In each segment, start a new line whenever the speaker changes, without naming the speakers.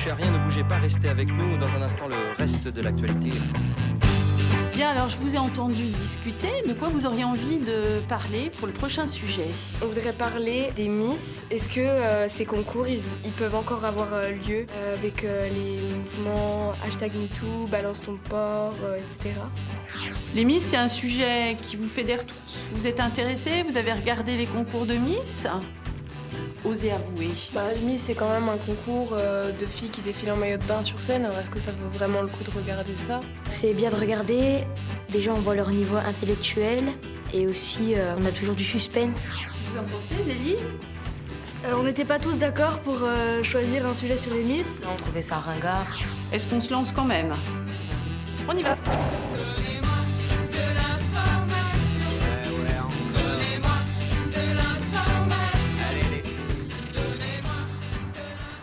touchez à rien, ne bougez pas, restez avec nous. Dans un instant, le reste de l'actualité.
Bien, alors je vous ai entendu discuter. De quoi vous auriez envie de parler pour le prochain sujet?
On voudrait parler des Miss. Est-ce que ces concours, ils peuvent encore avoir lieu avec les mouvements #MeToo, Balance ton port, etc.
Les Miss, c'est un sujet qui vous fédère tous. Vous êtes intéressés? Vous avez regardé les concours de Miss? Osez avouer.
Le Miss, c'est quand même un concours de filles qui défilent en maillot de bain sur scène. Alors est-ce que ça vaut vraiment le coup de regarder ça?
C'est bien de regarder. Déjà, on voit leur niveau intellectuel. Et aussi, on a toujours du suspense.
Vous en pensez, Zélie?
On n'était pas tous d'accord pour choisir un sujet sur les Miss.
On trouvait ça ringard.
Est-ce qu'on se lance quand même? On y va.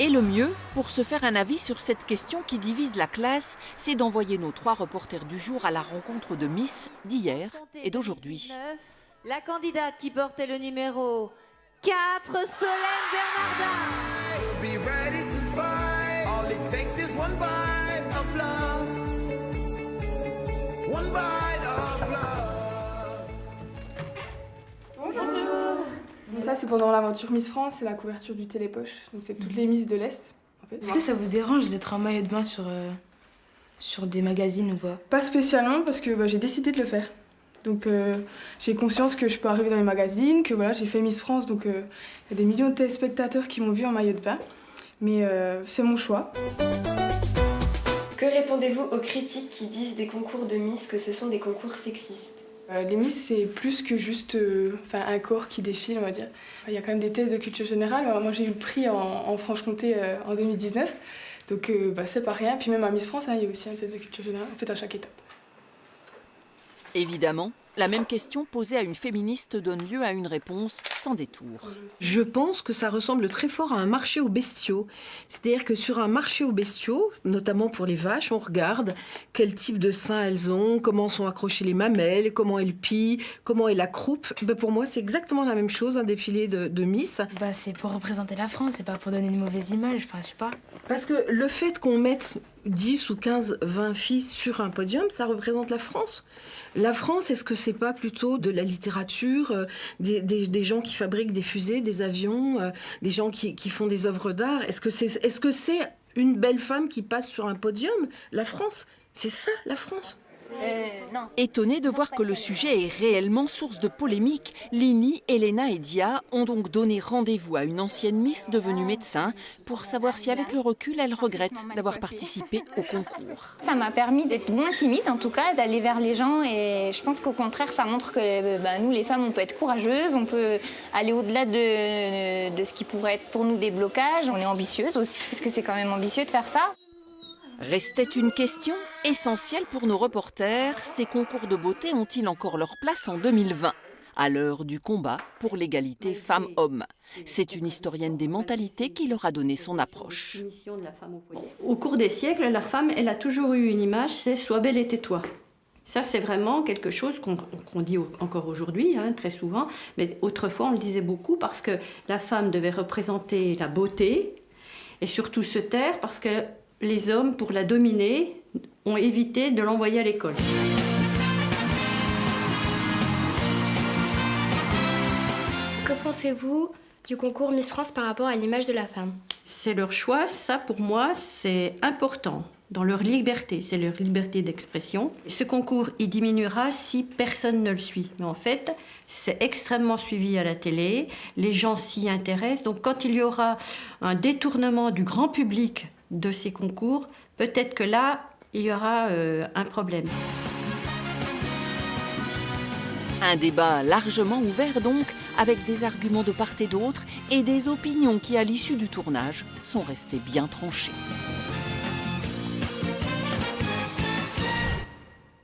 Et le mieux, pour se faire un avis sur cette question qui divise la classe, c'est d'envoyer nos 3 reporters du jour à la rencontre de Miss d'hier et d'aujourd'hui.
La candidate qui portait le numéro 4, Solène Bernardin.
Bonjour. Donc ça, c'est pendant l'aventure Miss France, c'est la couverture du Télépoche. Donc c'est toutes les Miss de l'Est, en fait.
Est-ce que ça vous dérange d'être en maillot de bain sur des magazines ou pas?
Pas spécialement, parce que j'ai décidé de le faire. Donc j'ai conscience que je peux arriver dans les magazines, que voilà, j'ai fait Miss France, donc il y a des millions de téléspectateurs qui m'ont vu en maillot de bain. Mais c'est mon choix. Que répondez-vous aux critiques qui disent des concours de Miss que ce sont des concours sexistes? Les Miss, c'est plus que juste un corps qui défile, on va dire. Il y a quand même des tests de culture générale. Alors, moi, j'ai eu le prix en Franche-Comté en 2019, donc c'est pas rien. Puis même à Miss France, il y a aussi un test de culture générale, en fait, à chaque étape.
Évidemment, la même question posée à une féministe donne lieu à une réponse sans détour.
Je pense que ça ressemble très fort à un marché aux bestiaux. C'est-à-dire que sur un marché aux bestiaux, notamment pour les vaches, on regarde quel type de sein elles ont, comment sont accrochées les mamelles, comment elles pillent, comment est la croupe. Pour moi, c'est exactement la même chose, un défilé de Miss.
C'est pour représenter la France, c'est pas pour donner une mauvaise image, je sais pas.
Parce que le fait qu'on mette 10 ou 15, 20 filles sur un podium, ça représente la France. La France, est-ce que c'est pas plutôt de la littérature, des gens qui fabriquent des fusées, des avions, des gens qui font des œuvres d'art? Est-ce que c'est une belle femme qui passe sur un podium? La France, c'est ça, la France.
Non. Étonnés de voir que le sujet est réellement source de polémique, Lini, Elena et Dia ont donc donné rendez-vous à une ancienne Miss devenue médecin pour savoir si avec le recul elle regrette d'avoir participé au concours.
Ça m'a permis d'être moins timide en tout cas, d'aller vers les gens et je pense qu'au contraire ça montre que nous les femmes on peut être courageuses, on peut aller au-delà de ce qui pourrait être pour nous des blocages. On est ambitieuses aussi parce que c'est quand même ambitieux de faire ça.
Restait une question essentielle pour nos reporters. Ces concours de beauté ont-ils encore leur place en 2020, à l'heure du combat pour l'égalité femmes-hommes? C'est une historienne des mentalités qui leur a donné son approche.
Au cours des siècles, la femme, elle a toujours eu une image, c'est « sois belle et tais-toi ». Ça, c'est vraiment quelque chose qu'on dit encore aujourd'hui, très souvent. Mais autrefois, on le disait beaucoup parce que la femme devait représenter la beauté et surtout se taire parce que les hommes, pour la dominer, ont évité de l'envoyer à l'école.
Que pensez-vous du concours Miss France par rapport à l'image de la femme?
C'est leur choix, ça pour moi c'est important, dans leur liberté, c'est leur liberté d'expression. Ce concours, il diminuera si personne ne le suit. Mais en fait, c'est extrêmement suivi à la télé, les gens s'y intéressent. Donc quand il y aura un détournement du grand public de ces concours, peut-être que là, il y aura un problème.
Un débat largement ouvert donc, avec des arguments de part et d'autre et des opinions qui, à l'issue du tournage, sont restées bien tranchées.